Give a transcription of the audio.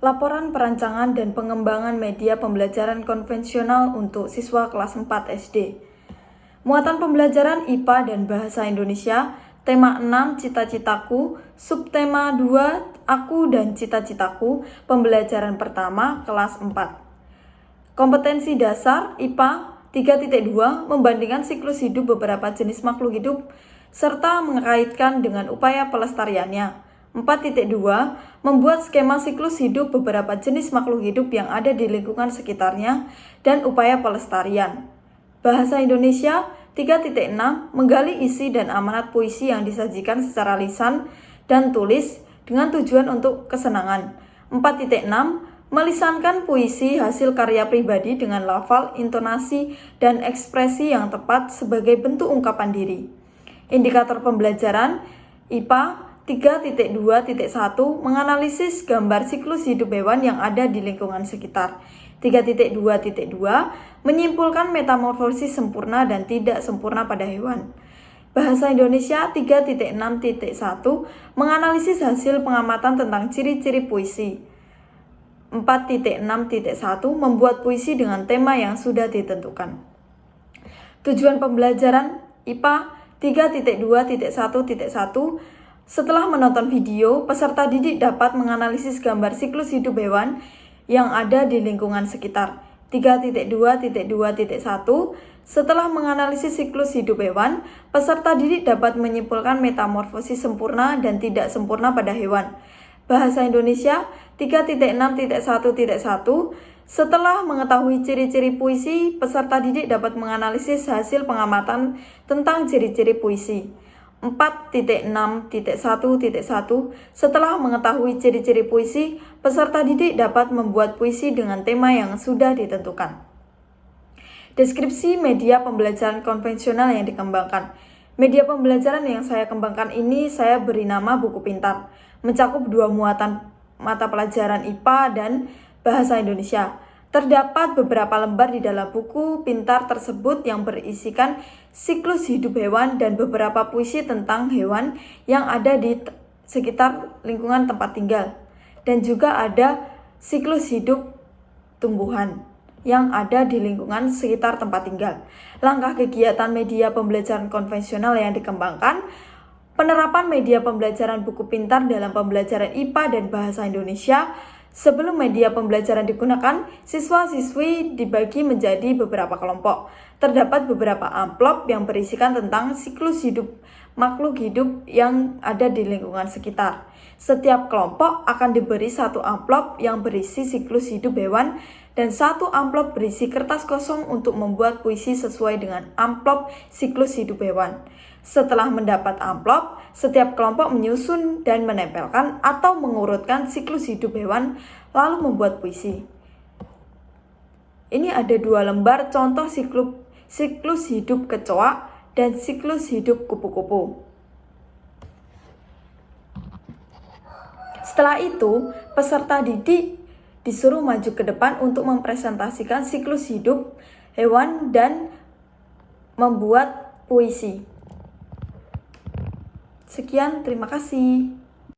Laporan perancangan dan pengembangan media pembelajaran konvensional untuk siswa kelas 4 SD. Muatan pembelajaran IPA dan Bahasa Indonesia, tema 6 Cita-citaku, subtema 2 Aku dan Cita-citaku, pembelajaran pertama kelas 4. Kompetensi dasar IPA 3.2 membandingkan siklus hidup beberapa jenis makhluk hidup serta mengaitkan dengan upaya pelestariannya. 4.2 membuat skema siklus hidup beberapa jenis makhluk hidup yang ada di lingkungan sekitarnya dan upaya pelestarian. Bahasa Indonesia 3.6 menggali isi dan amanat puisi yang disajikan secara lisan dan tulis dengan tujuan untuk kesenangan. 4.6 melisankan puisi hasil karya pribadi dengan lafal, intonasi, dan ekspresi yang tepat sebagai bentuk ungkapan diri. Indikator pembelajaran IPA 3.2.1 menganalisis gambar siklus hidup hewan yang ada di lingkungan sekitar. 3.2.2 menyimpulkan metamorfosis sempurna dan tidak sempurna pada hewan. Bahasa Indonesia 3.6.1 menganalisis hasil pengamatan tentang ciri-ciri puisi. 4.6.1 membuat puisi dengan tema yang sudah ditentukan. Tujuan pembelajaran IPA 3.2.1.1 setelah menonton video, peserta didik dapat menganalisis gambar siklus hidup hewan yang ada di lingkungan sekitar. 3.2.2.1 setelah menganalisis siklus hidup hewan, peserta didik dapat menyimpulkan metamorfosis sempurna dan tidak sempurna pada hewan. Bahasa Indonesia 3.6.1.1 setelah mengetahui ciri-ciri puisi, peserta didik dapat menganalisis hasil pengamatan tentang ciri-ciri puisi. 4.6.1.1 setelah mengetahui ciri-ciri puisi, peserta didik dapat membuat puisi dengan tema yang sudah ditentukan. Deskripsi media pembelajaran konvensional yang dikembangkan. Media pembelajaran yang saya kembangkan ini saya beri nama Buku Pintar, mencakup 2 muatan mata pelajaran IPA dan Bahasa Indonesia. Terdapat beberapa lembar di dalam buku pintar tersebut yang berisikan siklus hidup hewan dan beberapa puisi tentang hewan yang ada di sekitar lingkungan tempat tinggal. Dan juga ada siklus hidup tumbuhan yang ada di lingkungan sekitar tempat tinggal. Langkah kegiatan media pembelajaran konvensional yang dikembangkan, penerapan media pembelajaran buku pintar dalam pembelajaran IPA dan Bahasa Indonesia. Sebelum media pembelajaran digunakan, siswa-siswi dibagi menjadi beberapa kelompok. Terdapat beberapa amplop yang berisikan tentang siklus hidup makhluk hidup yang ada di lingkungan sekitar. Setiap kelompok akan diberi 1 amplop yang berisi siklus hidup hewan dan 1 amplop berisi kertas kosong untuk membuat puisi sesuai dengan amplop siklus hidup hewan. Setelah mendapat amplop, setiap kelompok menyusun dan menempelkan atau mengurutkan siklus hidup hewan, lalu membuat puisi. Ini ada 2 lembar contoh siklus hidup kecoa dan siklus hidup kupu-kupu. Setelah itu, peserta didik disuruh maju ke depan untuk mempresentasikan siklus hidup hewan dan membuat puisi. Sekian, terima kasih.